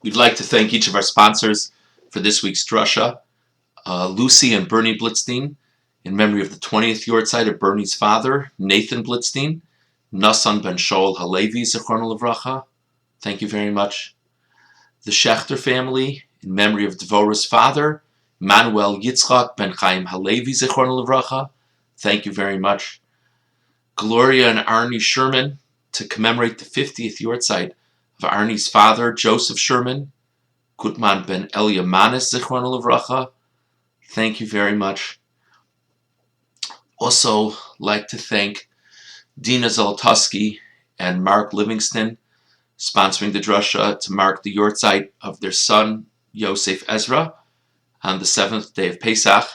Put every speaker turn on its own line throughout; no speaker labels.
We'd like to thank each of our sponsors for this week's drasha. Lucy and Bernie Blitzstein, in memory of the 20th yortzeit of Bernie's father, Nathan Blitzstein. Nassan ben Shaul Halevi, Zichron Livracha. Thank you very much. The Schechter family, in memory of Dvorah's father, Manuel Yitzchak ben Chaim Halevi, Zichron Livracha. Thank you very much. Gloria and Arnie Sherman, to commemorate the 50th yortzeit of Arnie's father, Joseph Sherman, Gutman ben Elia Manis, Zichron Livracha. Thank you very much. Also like to thank Dina Zolotovsky and Mark Livingston, sponsoring the drasha to mark the yortzeit of their son, Yosef Ezra, on the 7th day of Pesach.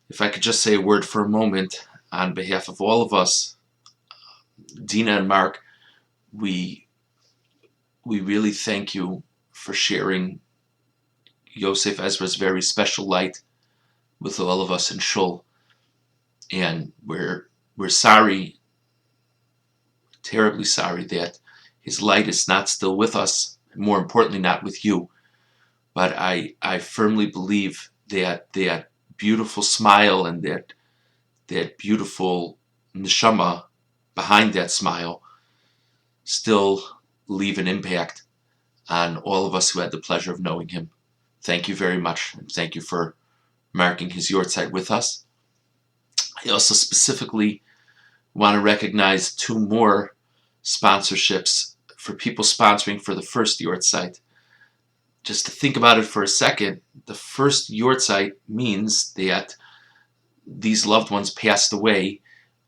If I could just say a word for a moment on behalf of all of us, Dina and Mark, we really thank you for sharing Yosef Ezra's very special light with all of us in Shul. And we're sorry, terribly sorry, that his light is not still with us, and more importantly, not with you. But I firmly believe that that beautiful smile and that beautiful neshama behind that smile still leave an impact on all of us who had the pleasure of knowing him. Thank you very much, and thank you for marking his yortzeit with us. I also specifically want to recognize two more sponsorships for people sponsoring for the first yortzeit. Just to think about it for a second, the first yortzeit means that these loved ones passed away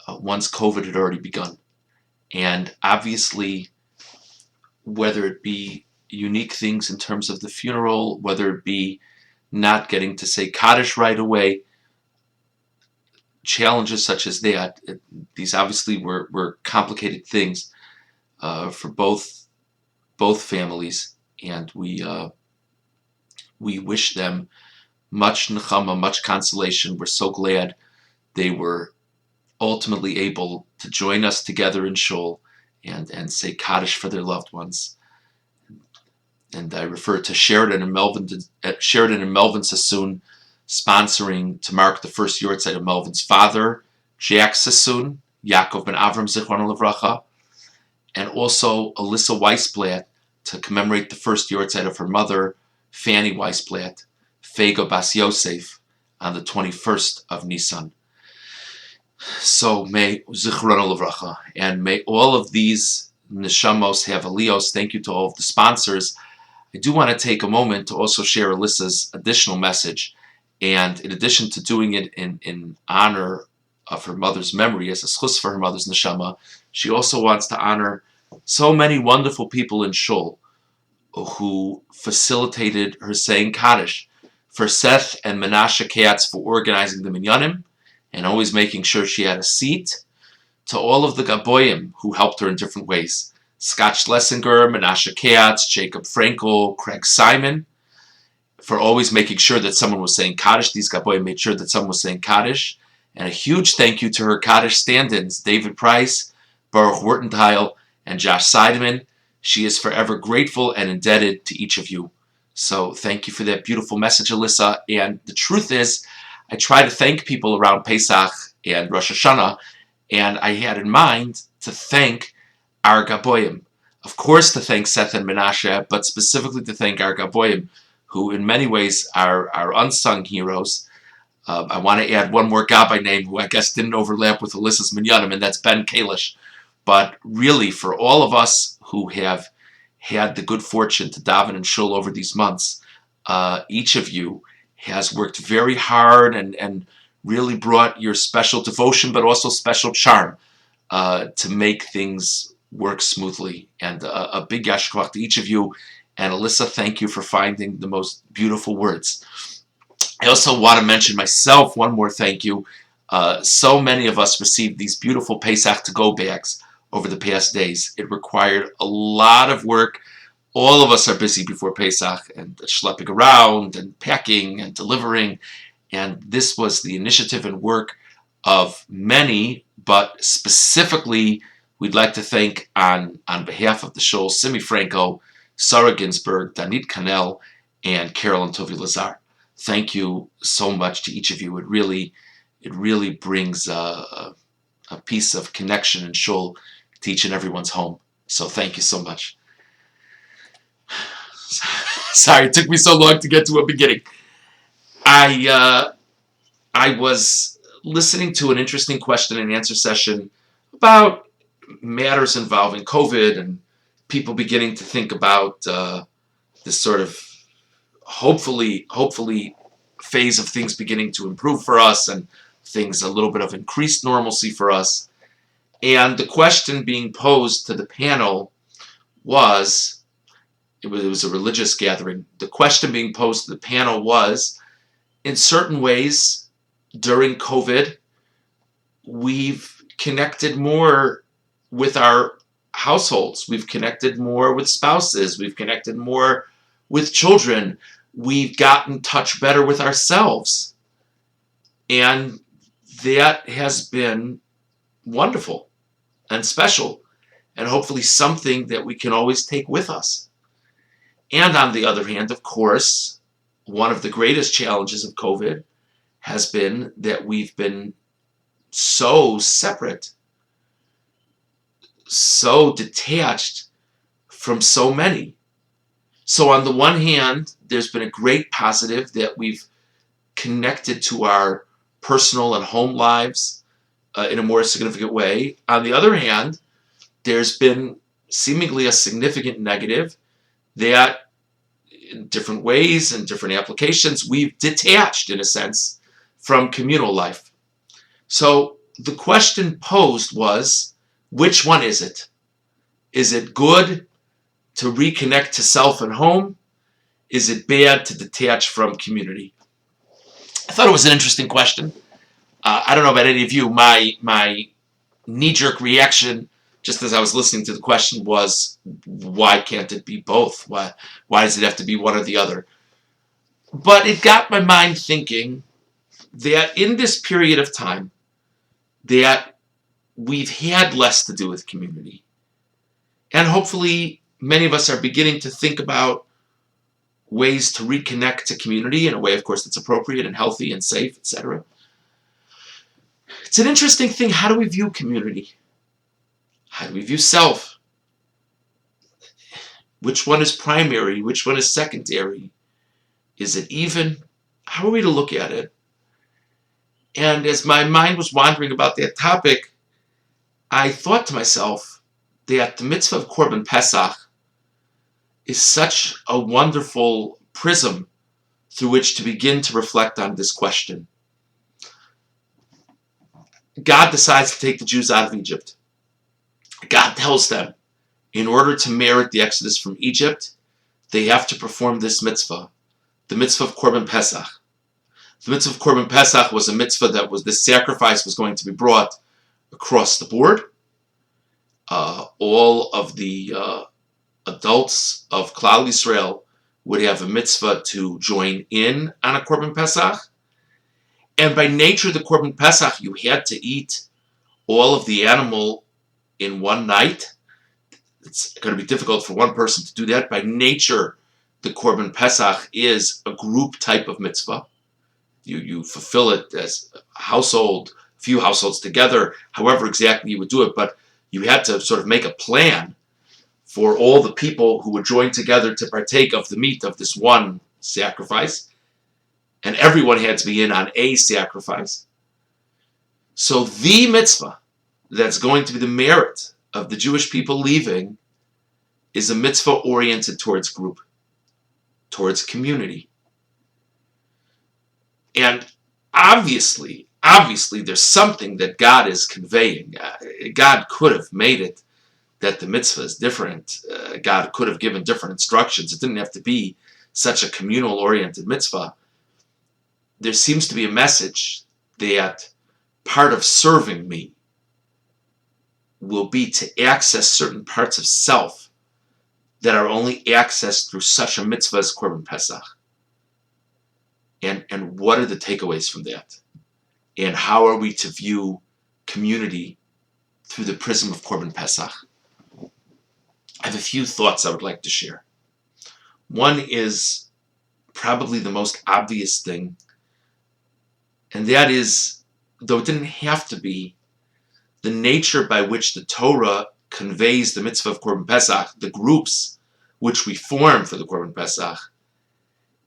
once COVID had already begun. And obviously, whether it be unique things in terms of the funeral, whether it be not getting to say Kaddish right away, challenges such as that, these obviously were complicated things for both families, and we wish them much nechama, much consolation. We're so glad they were ultimately able to join us together in Shul and say Kaddish for their loved ones. And I refer to Sheridan and Melvin Sassoon sponsoring to mark the first yortzeit of Melvin's father, Jack Sassoon, Yaakov ben Avram Zichron Livracha, and also Alyssa Weisblatt to commemorate the first yortzeit of her mother, Fanny Weisblatt, Fego Bas Yosef, on the 21st of Nisan. So may Zichron Livracha, and may all of these neshamos have aliyos. Thank you to all of the sponsors. I do want to take a moment to also share Alyssa's additional message. And in addition to doing it in honor of her mother's memory as a schus for her mother's neshama, she also wants to honor so many wonderful people in Shul who facilitated her saying Kaddish. For Seth and Menashe Katz for organizing the minyanim and always making sure she had a seat. To all of the Gaboyim who helped her in different ways. Scott Schlesinger, Menashe Katz, Jacob Frankel, Craig Simon, for always making sure that someone was saying Kaddish. These Gaboyim made sure that someone was saying Kaddish. And a huge thank you to her Kaddish stand-ins, David Price, Baruch Wertentheil, and Josh Seideman. She is forever grateful and indebted to each of you. So thank you for that beautiful message, Alyssa. And the truth is, I try to thank people around Pesach and Rosh Hashanah, and I had in mind to thank our Gaboyim. Of course, to thank Seth and Menashe, but specifically to thank our Gaboyim, who in many ways are unsung heroes. I want to add one more Gabbai name who I guess didn't overlap with Alyssa's Minyanim, and that's Ben Kalish. But really, for all of us who have had the good fortune to daven and shul over these months, each of you has worked very hard and really brought your special devotion, but also special charm to make things work smoothly. And a big yashkoach to each of you. And Alyssa, thank you for finding the most beautiful words. I also want to mention myself one more thank you. So many of us received these beautiful Pesach to-go bags over the past days. It required a lot of work. All of us are busy before Pesach and schlepping around and packing and delivering. And this was the initiative and work of many, but specifically we'd like to thank on behalf of the shul, Simi Franco, Sarah Ginsburg, Danit Kanel, and Carolyn Tovi Lazar. Thank you so much to each of you. It really brings a piece of connection and shul to each and everyone's home. So thank you so much. Sorry, it took me so long to get to a beginning. I was listening to an interesting question and answer session about matters involving COVID and people beginning to think about this sort of hopefully phase of things beginning to improve for us and things a little bit of increased normalcy for us. And the question being posed to the panel was, it was a religious gathering. The question being posed to the panel was, in certain ways, during COVID, we've connected more with our households. We've connected more with spouses. We've connected more with children. We've gotten in touch better with ourselves. And that has been wonderful and special, and hopefully something that we can always take with us. And on the other hand, of course, one of the greatest challenges of COVID has been that we've been so separate, so detached from so many. So on the one hand, there's been a great positive that we've connected to our personal and home lives in a more significant way. On the other hand, there's been seemingly a significant negative that in different ways and different applications, we've detached, in a sense, from communal life. So the question posed was, which one is it? Is it good to reconnect to self and home? Is it bad to detach from community? I thought it was an interesting question. I don't know about any of you. My knee-jerk reaction, just as I was listening to the question, was, why can't it be both? Why does it have to be one or the other? But it got my mind thinking that in this period of time that we've had less to do with community. And hopefully many of us are beginning to think about ways to reconnect to community in a way, of course, that's appropriate and healthy and safe, etc. It's an interesting thing. How do we view community? How do we view self? Which one is primary? Which one is secondary? Is it even? How are we to look at it? And as my mind was wandering about that topic, I thought to myself that the mitzvah of Korban Pesach is such a wonderful prism through which to begin to reflect on this question. God decides to take the Jews out of Egypt. God tells them, in order to merit the exodus from Egypt, they have to perform this mitzvah, the mitzvah of Korban Pesach. The mitzvah of Korban Pesach was a mitzvah that was, this sacrifice was going to be brought across the board. All of the adults of Klal Yisrael would have a mitzvah to join in on a Korban Pesach. And by nature, the Korban Pesach, you had to eat all of the animal in one night. It's going to be difficult for one person to do that. By nature, the Korban Pesach is a group type of mitzvah. You fulfill it as a household, a few households together, however exactly you would do it. But you had to sort of make a plan for all the people who would join together to partake of the meat of this one sacrifice. And everyone had to be in on a sacrifice. So the mitzvah that's going to be the merit of the Jewish people leaving is a mitzvah oriented towards group, towards community. And obviously, there's something that God is conveying. God could have made it that the mitzvah is different. God could have given different instructions. It didn't have to be such a communal-oriented mitzvah. There seems to be a message that part of serving me will be to access certain parts of self that are only accessed through such a mitzvah as Korban Pesach. And what are the takeaways from that? And how are we to view community through the prism of Korban Pesach? I have a few thoughts I would like to share. One is probably the most obvious thing, and that is, though it didn't have to be, the nature by which the Torah conveys the mitzvah of Korban Pesach, the groups which we form for the Korban Pesach,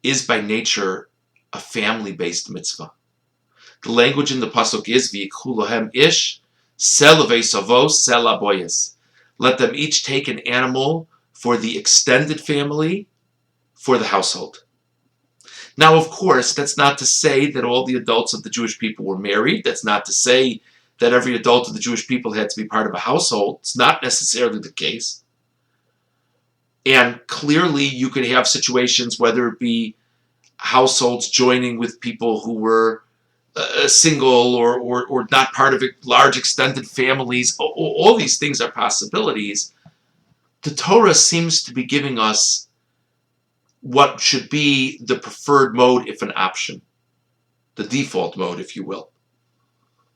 is by nature a family-based mitzvah. The language in the pasuk is v'yikhu lohem ish sel v'esavo sel aboyes. Let them each take an animal for the extended family, for the household. Now, of course, that's not to say that all the adults of the Jewish people were married. That's not to say that every adult of the Jewish people had to be part of a household. It's not necessarily the case. And clearly, you could have situations, whether it be households joining with people who were single or not part of large extended families. All these things are possibilities. The Torah seems to be giving us what should be the preferred mode, if an option, the default mode, if you will,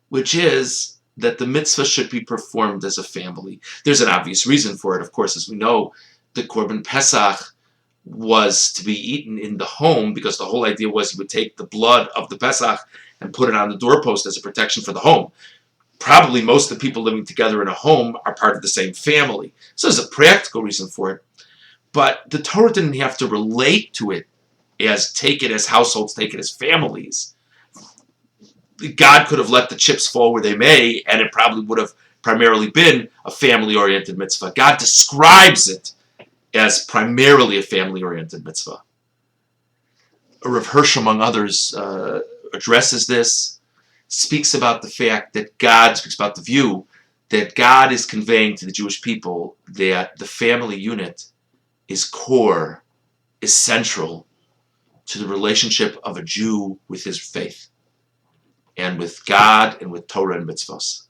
which is that the mitzvah should be performed as a family. There's an obvious reason for it, of course, as we know, the Korban Pesach was to be eaten in the home, because the whole idea was you would take the blood of the Pesach and put it on the doorpost as a protection for the home. Probably most of the people living together in a home are part of the same family. So there's a practical reason for it. But the Torah didn't have to relate to it as take it as households, take it as families. God could have let the chips fall where they may, and it probably would have primarily been a family-oriented mitzvah. God describes it as primarily a family-oriented mitzvah. Rav Hirsch, among others, addresses this, speaks about the fact that God, speaks about the view that God is conveying to the Jewish people that the family unit is core, is central to the relationship of a Jew with his faith, and with God, and with Torah and mitzvahs.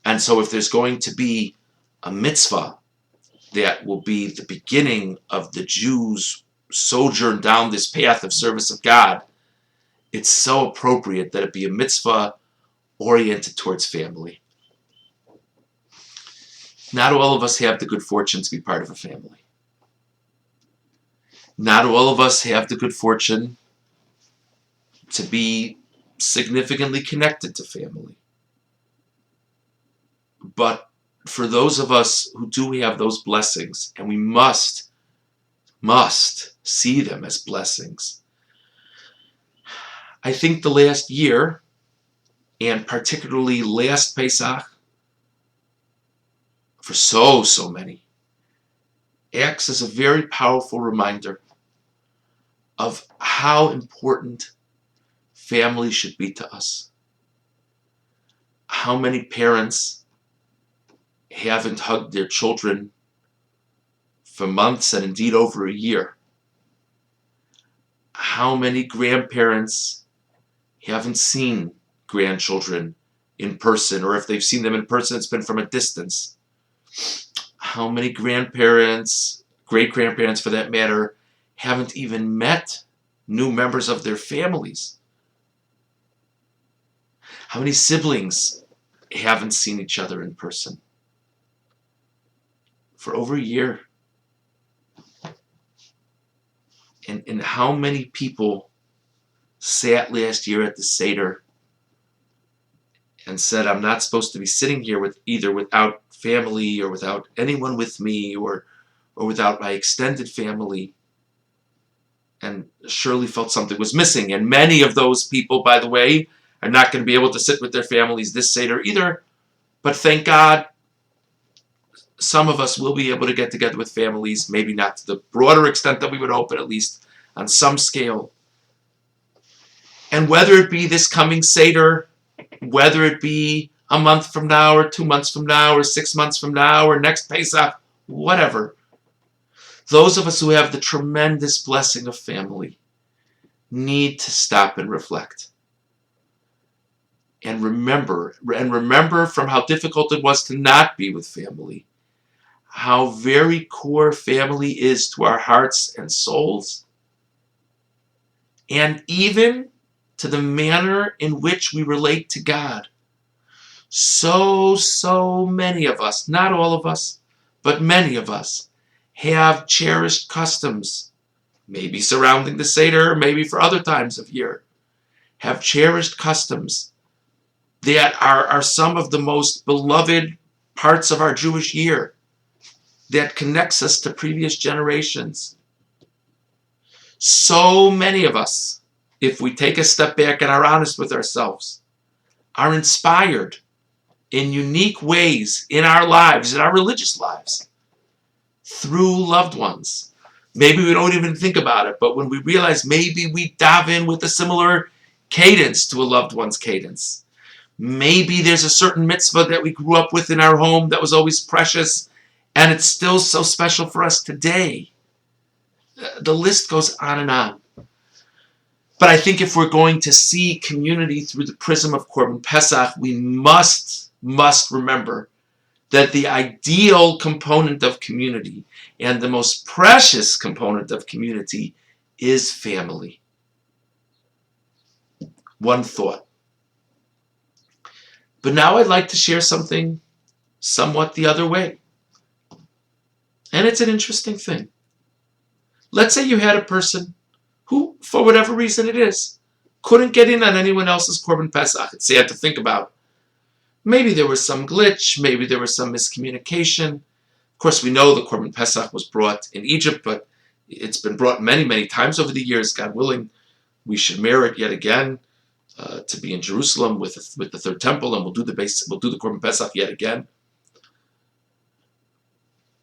And so if there's going to be a mitzvah that will be the beginning of the Jews' sojourn down this path of service of God, it's so appropriate that it be a mitzvah oriented towards family. Not all of us have the good fortune to be part of a family. Not all of us have the good fortune to be significantly connected to family. But for those of us who do have those blessings, and we must see them as blessings, I think the last year, and particularly last Pesach, for so many, acts as a very powerful reminder of how important family should be to us. How many parents haven't hugged their children for months and indeed over a year? How many grandparents haven't seen grandchildren in person, or if they've seen them in person, it's been from a distance? How many grandparents, great-grandparents for that matter, haven't even met new members of their families? How many siblings haven't seen each other in person for over a year? And how many people sat last year at the Seder and said, I'm not supposed to be sitting here with either without family or without anyone with me or without my extended family, and surely felt something was missing. And many of those people, by the way, are not going to be able to sit with their families this Seder either. But thank God, some of us will be able to get together with families, maybe not to the broader extent that we would hope, but at least on some scale. And whether it be this coming Seder, whether it be a month from now or 2 months from now or 6 months from now or next Pesach, whatever, those of us who have the tremendous blessing of family need to stop and reflect. And remember from how difficult it was to not be with family, how very core family is to our hearts and souls, and even to the manner in which we relate to God. So many of us, not all of us, but many of us, have cherished customs, maybe surrounding the Seder, maybe for other times of year. Have cherished customs that are some of the most beloved parts of our Jewish year, that connects us to previous generations. So many of us, if we take a step back and are honest with ourselves, are inspired in unique ways in our lives, in our religious lives, through loved ones. Maybe we don't even think about it, but when we realize maybe we dive in with a similar cadence to a loved one's cadence. Maybe there's a certain mitzvah that we grew up with in our home that was always precious, and it's still so special for us today. The list goes on and on. But I think if we're going to see community through the prism of Korban Pesach, we must remember that the ideal component of community and the most precious component of community is family. One thought. But now I'd like to share something somewhat the other way. And it's an interesting thing. Let's say you had a person who, for whatever reason it is, couldn't get in on anyone else's Korban Pesach. It's sad to think about. Maybe there was some glitch, maybe there was some miscommunication. Of course, we know the Korban Pesach was brought in Egypt, but it's been brought many, many times over the years. God willing, we should merit yet again to be in Jerusalem with the third temple, and we'll do the Korban Pesach yet again.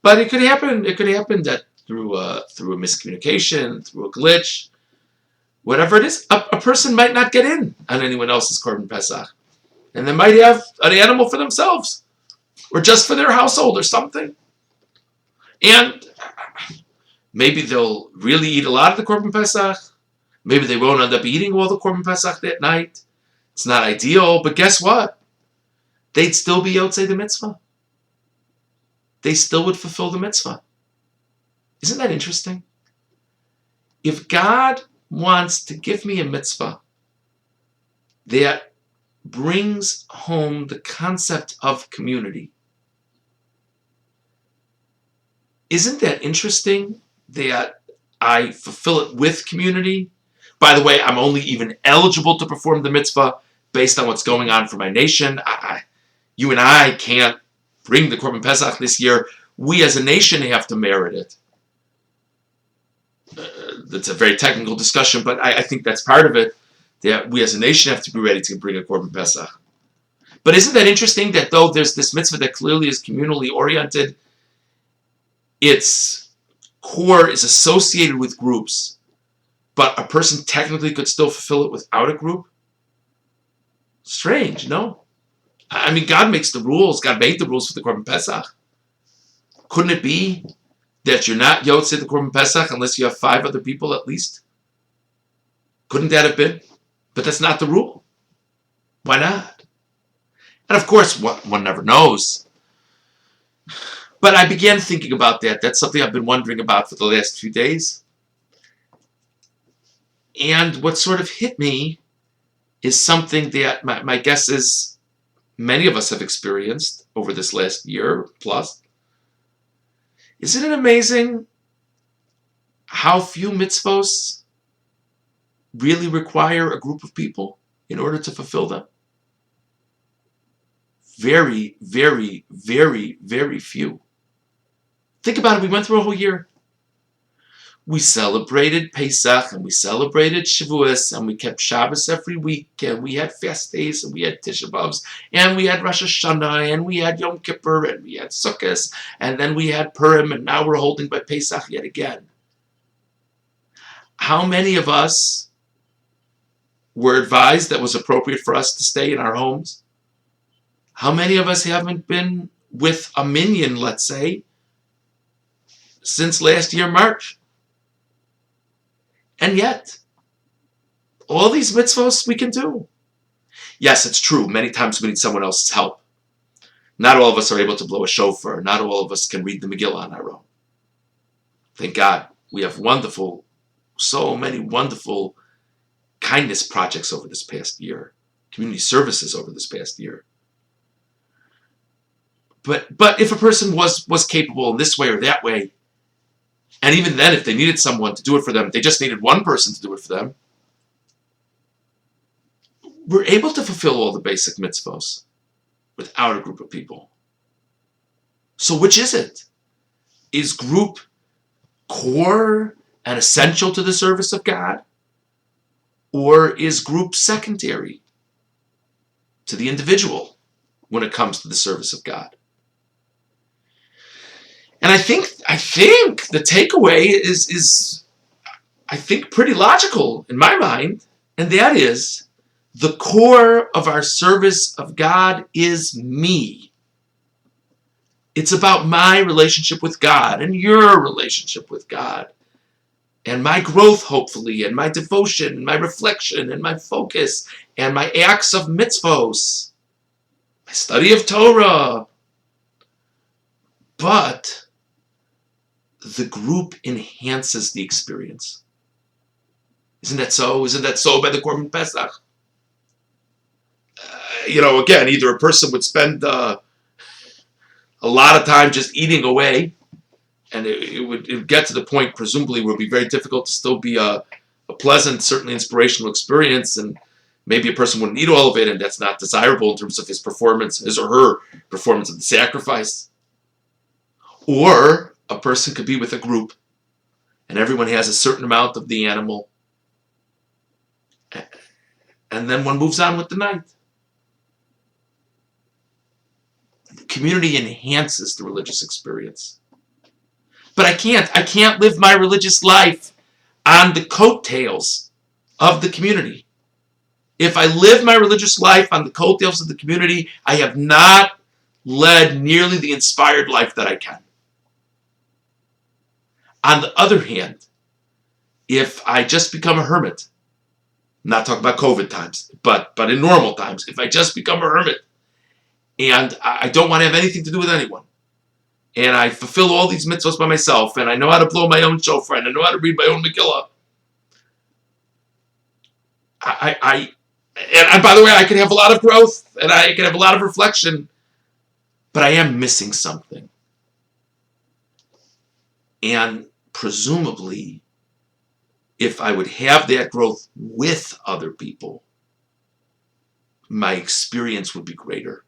But it could happen. It could happen that through a miscommunication, through a glitch, whatever it is, a person might not get in on anyone else's Korban Pesach, and they might have an animal for themselves, or just for their household, or something. And maybe they'll really eat a lot of the Korban Pesach. Maybe they won't end up eating all the Korban Pesach that night. It's not ideal, but guess what? They'd still be Yotzei the mitzvah. They still would fulfill the mitzvah. Isn't that interesting? If God wants to give me a mitzvah that brings home the concept of community, isn't that interesting that I fulfill it with community? By the way, I'm only even eligible to perform the mitzvah based on what's going on for my nation. You and I can't bring the Korban Pesach this year. We as a nation have to merit it. That's a very technical discussion, but I think that's part of it, that we as a nation have to be ready to bring a Korban Pesach. But isn't that interesting that though there's this mitzvah that clearly is communally oriented, its core is associated with groups, but a person technically could still fulfill it without a group? Strange, no? I mean, God makes the rules. God made the rules for the Korban Pesach. Couldn't it be that you're not Yotzei the Korban Pesach unless you have 5 other people at least? Couldn't that have been? But that's not the rule. Why not? And of course, one never knows. But I began thinking about that. That's something I've been wondering about for the last few days. And what sort of hit me is something that my guess is many of us have experienced over this last year plus. Isn't it amazing how few mitzvos really require a group of people in order to fulfill them? Very, very, very, very few. Think about it. We went through a whole year. We celebrated Pesach, and we celebrated Shavuos, and we kept Shabbos every week, and we had fast days, and we had Tisha B'Avs, and we had Rosh Hashanah, and we had Yom Kippur, and we had Sukkot, and then we had Purim, and now we're holding by Pesach yet again. How many of us were advised that it was appropriate for us to stay in our homes? How many of us haven't been with a minyan, let's say, since last year, March? And yet, all these mitzvos we can do. Yes, it's true. Many times we need someone else's help. Not all of us are able to blow a shofar. Not all of us can read the Megillah on our own. Thank God. We have so many wonderful kindness projects over this past year. Community services over this past year. But if a person was capable in this way or that way, And even then, if they needed someone to do it for them, they just needed one person to do it for them. We're able to fulfill all the basic mitzvos without a group of people. So which is it? Is group core and essential to the service of God? Or is group secondary to the individual when it comes to the service of God? And I think the takeaway is I think pretty logical in my mind, and that is the core of our service of God is me. It's about my relationship with God and your relationship with God and my growth, hopefully, and my devotion and my reflection and my focus and my acts of mitzvos, my study of Torah. But the group enhances the experience. Isn't that so? Isn't that so by the Korban Pesach? Again, either a person would spend a lot of time just eating away, and it would get to the point, presumably, where it would be very difficult to still be a pleasant, certainly inspirational experience, and maybe a person wouldn't eat all of it, and that's not desirable in terms of his performance, his or her performance of the sacrifice. Or a person could be with a group, and everyone has a certain amount of the animal, and then one moves on with the night. The community enhances the religious experience. But I can't live my religious life on the coattails of the community. If I live my religious life on the coattails of the community, I have not led nearly the inspired life that I can. On the other hand, if I just become a hermit, I'm not talking about COVID times, but in normal times, if I just become a hermit and I don't want to have anything to do with anyone, and I fulfill all these mitzvahs by myself, and I know how to blow my own shofar, and I know how to read my own Megillah, and by the way, I can have a lot of growth, and I can have a lot of reflection, but I am missing something. And presumably, if I would have that growth with other people, my experience would be greater.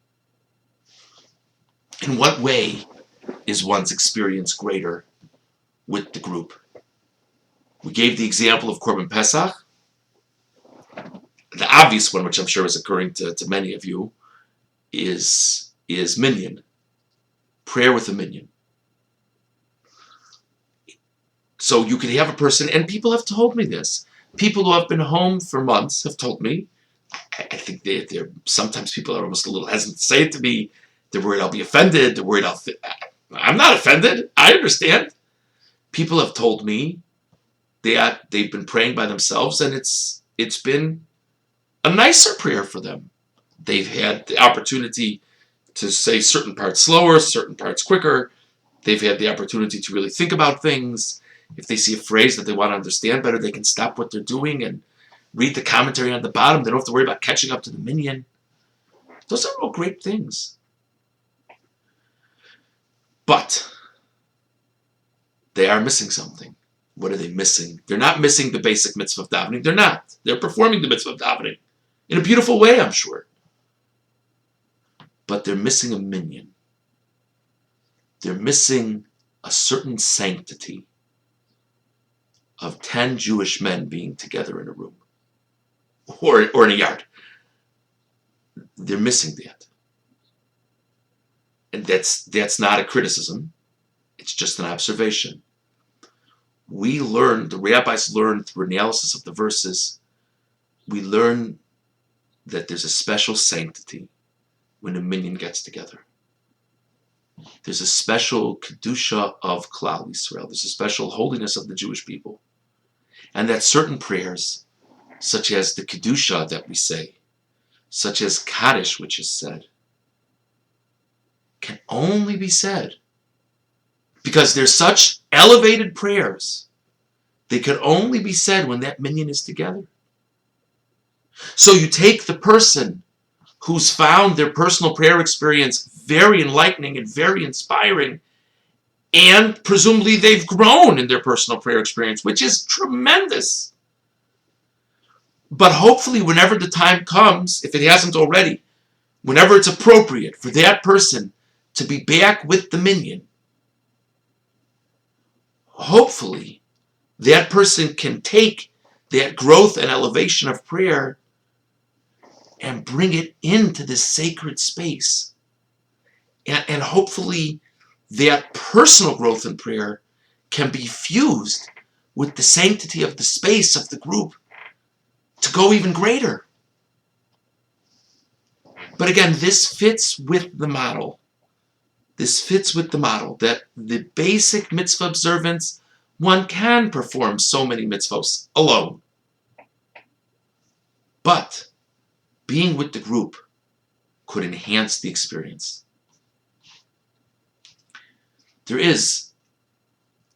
In what way is one's experience greater with the group? We gave the example of Korban Pesach. The obvious one, which I'm sure is occurring to many of you, is minyan. Prayer with a minyan. So you could have a person, and people have told me this. People who have been home for months have told me. I think they're sometimes people are almost a little hesitant to say it to me. They're worried I'll be offended. They're worried I'm not offended. I understand. People have told me that they've been praying by themselves, and it's been a nicer prayer for them. They've had the opportunity to say certain parts slower, certain parts quicker. They've had the opportunity to really think about things. If they see a phrase that they want to understand better, they can stop what they're doing and read the commentary on the bottom. They don't have to worry about catching up to the minyan. Those are all great things. But they are missing something. What are they missing? They're not missing the basic mitzvah of davening. They're not. They're performing the mitzvah of davening in a beautiful way, I'm sure. But they're missing a minyan. They're missing a certain sanctity of 10 Jewish men being together in a room or in a yard. They're missing that. And that's not a criticism. It's just an observation. The rabbis learned through analysis of the verses, we learn that there's a special sanctity when a minyan gets together. There's a special kedusha of Klal Yisrael. There's a special holiness of the Jewish people. And that certain prayers, such as the kedusha that we say, such as Kaddish, which is said, can only be said because they're such elevated prayers. They can only be said when that minyan is together. So you take the person who's found their personal prayer experience very enlightening and very inspiring, And presumably they've grown in their personal prayer experience, which is tremendous. But hopefully whenever the time comes, if it hasn't already, whenever it's appropriate for that person to be back with the minyan, hopefully that person can take that growth and elevation of prayer and bring it into this sacred space. And hopefully that personal growth in prayer can be fused with the sanctity of the space of the group to go even greater. But again, this fits with the model. This fits with the model that the basic mitzvah observance, one can perform so many mitzvahs alone. But being with the group could enhance the experience. There is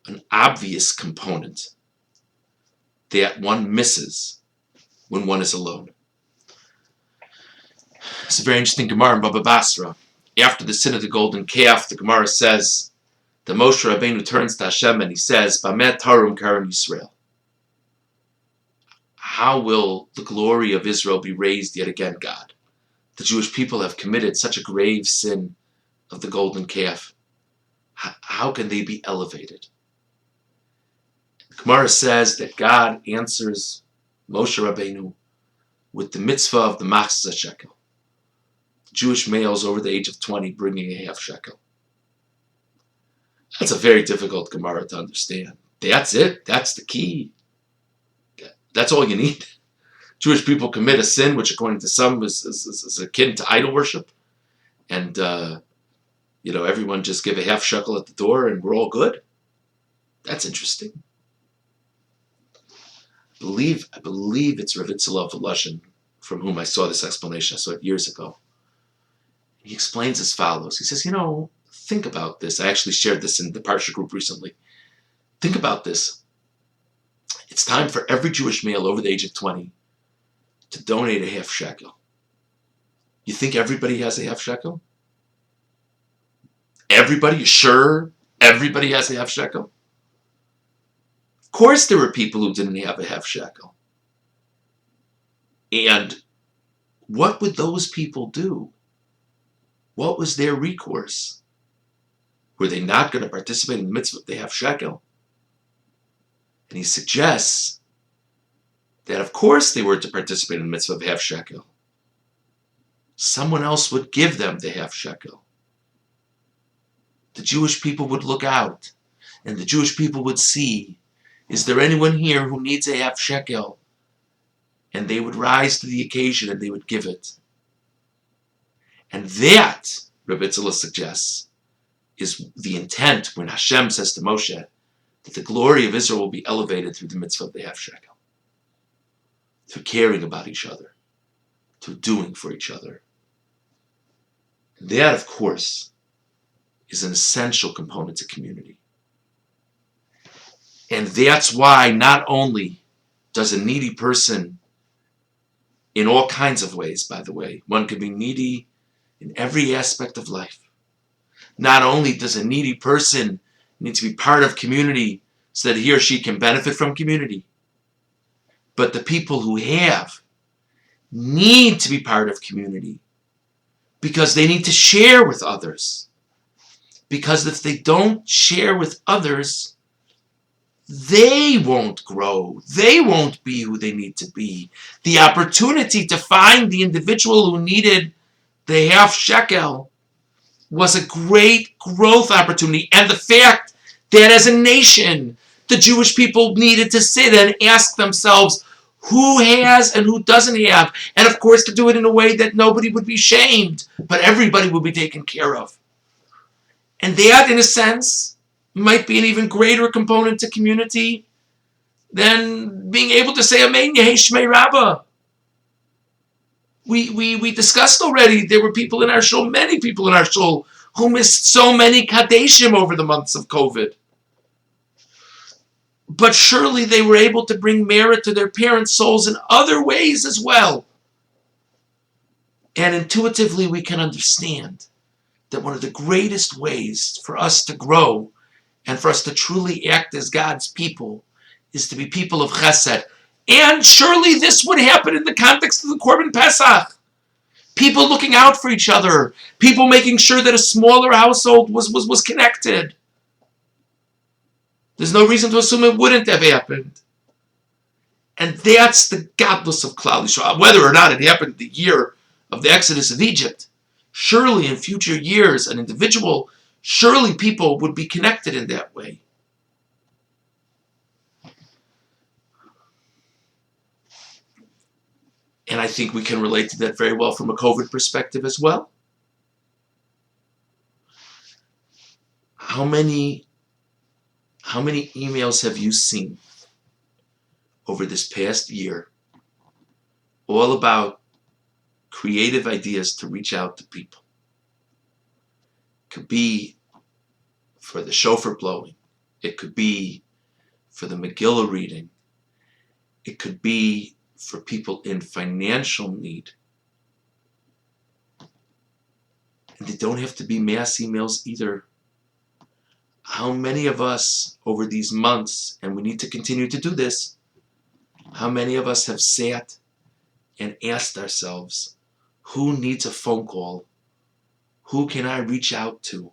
an obvious component that one misses when one is alone. It's a very interesting Gemara in Baba Basra. After the sin of the golden calf, the Gemara says, the Moshe Rabbeinu turns to Hashem and he says, Bamet Tarum Karim Yisrael. How will the glory of Israel be raised yet again, God? The Jewish people have committed such a grave sin of the golden calf. How can they be elevated? The Gemara says that God answers Moshe Rabbeinu with the mitzvah of the machzah shekel. Jewish males over the age of 20 bringing a half shekel. That's a very difficult Gemara to understand. That's it. That's the key. That's all you need. Jewish people commit a sin, which according to some is akin to idol worship. And, everyone just give a half shekel at the door and we're all good. That's interesting. I believe it's Rav Itzalov Volushin from whom I saw this explanation. I saw it years ago. He explains as follows. He says, think about this. I actually shared this in the Parsha group recently. Think about this. It's time for every Jewish male over the age of 20 to donate a half shekel. You think everybody has a half shekel? Everybody? You sure everybody has a half shekel? Of course there were people who didn't have a half shekel. And what would those people do? What was their recourse? Were they not going to participate in the mitzvah if they have shekel? And he suggests that of course they were to participate in the mitzvah of half shekel. Someone else would give them the half shekel. The Jewish people would look out, and the Jewish people would see, is there anyone here who needs a half shekel? And they would rise to the occasion and they would give it. And that, Rabbi Itzalov suggests, is the intent when Hashem says to Moshe that the glory of Israel will be elevated through the mitzvah of the half shekel, through caring about each other, through doing for each other. And that, of course, is an essential component to community. And that's why not only does a needy person, in all kinds of ways, by the way, one could be needy in every aspect of life. Not only does a needy person need to be part of community so that he or she can benefit from community, but the people who have need to be part of community because they need to share with others. Because if they don't share with others, they won't grow. They won't be who they need to be. The opportunity to find the individual who needed the half shekel was a great growth opportunity. And the fact that as a nation, the Jewish people needed to sit and ask themselves who has and who doesn't have. And of course to do it in a way that nobody would be shamed, but everybody would be taken care of. And that, in a sense, might be an even greater component to community than being able to say Amen Yehei Shmei Rabbah. We discussed already, there were people in our shul, many people in our shul, who missed so many Kadeshim over the months of COVID. But surely they were able to bring merit to their parents' souls in other ways as well. And intuitively we can understand that one of the greatest ways for us to grow And for us to truly act as God's people is to be people of chesed. And surely this would happen in the context of the Korban Pesach. People looking out for each other. People making sure that a smaller household was connected. There's no reason to assume it wouldn't have happened. And that's the godless of Klal Yisrael. Whether or not it happened the year of the Exodus of Egypt, surely in future years, an individual, surely people would be connected in that way. And I think we can relate to that very well from a COVID perspective as well. How many emails have you seen over this past year all about creative ideas to reach out to people? It could be for the shofar blowing. It could be for the Megillah reading. It could be for people in financial need. And they don't have to be mass emails either. How many of us over these months, and we need to continue to do this, how many of us have sat and asked ourselves, who needs a phone call? Who can I reach out to?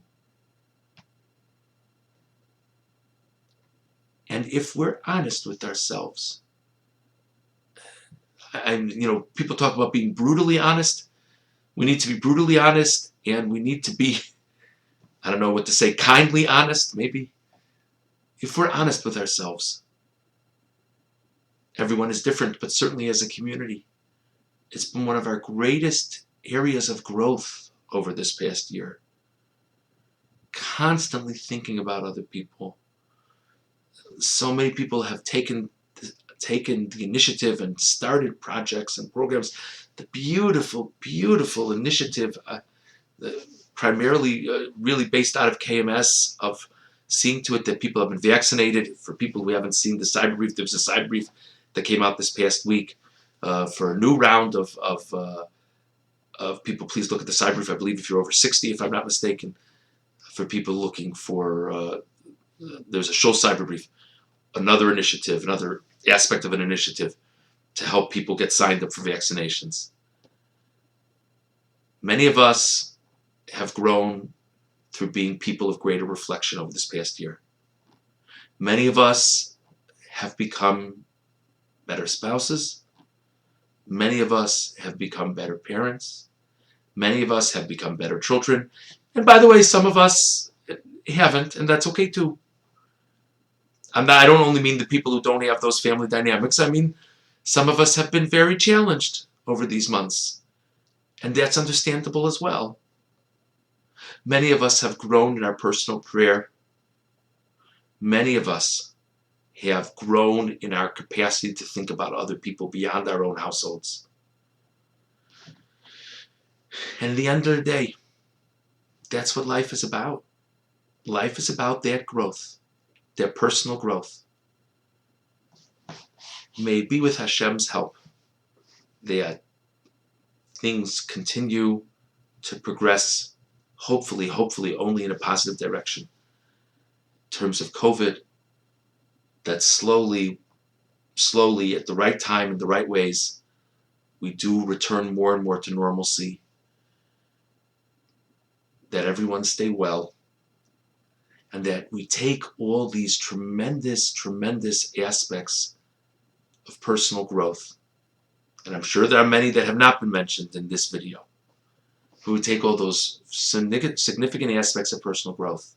And if we're honest with ourselves, people talk about being brutally honest. We need to be brutally honest, and we need to be, I don't know what to say, kindly honest, maybe. If we're honest with ourselves, everyone is different, but certainly as a community, it's been one of our greatest areas of growth over this past year. Constantly thinking about other people. So many people have taken the initiative and started projects and programs. The beautiful, beautiful initiative, primarily really based out of KMS, of seeing to it that people have been vaccinated. For people who haven't seen the cyber brief, there was a cyber brief that came out this past week for a new round of people. Please look at the cyber brief. I believe if you're over 60, if I'm not mistaken, for people looking for, there's a Shul cyber brief, another initiative, another aspect of an initiative to help people get signed up for vaccinations. Many of us have grown through being people of greater reflection over this past year. Many of us have become better spouses. Many of us have become better parents. Many of us have become better children. And by the way, some of us haven't, and that's okay too. I don't only mean the people who don't have those family dynamics. I mean, some of us have been very challenged over these months, and that's understandable as well. Many of us have grown in our personal prayer. Many of us have grown in our capacity to think about other people beyond our own households. And at the end of the day, that's what life is about. Life is about that growth, that personal growth. May it be with Hashem's help that things continue to progress, hopefully only in a positive direction. In terms of COVID, that slowly, at the right time, in the right ways, we do return more and more to normalcy. That everyone stay well, and that we take all these tremendous aspects of personal growth, and I'm sure there are many that have not been mentioned in this video, who would take all those significant aspects of personal growth,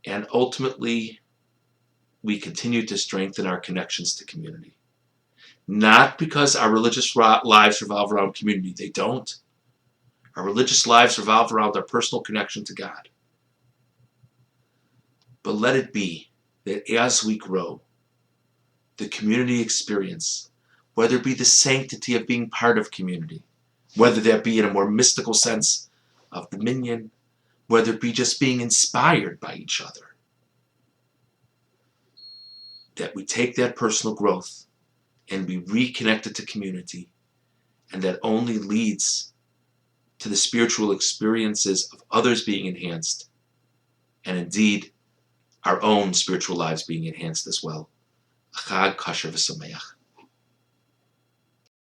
and ultimately we continue to strengthen our connections to community. Not because our religious lives revolve around community. They don't. Our religious lives revolve around our personal connection to God. But let it be that as we grow, the community experience, whether it be the sanctity of being part of community, whether that be in a more mystical sense of dominion, whether it be just being inspired by each other, that we take that personal growth and we reconnect it to community, and that only leads to the spiritual experiences of others being enhanced, and indeed our own spiritual lives being enhanced as well. Chag kosher v'sameach.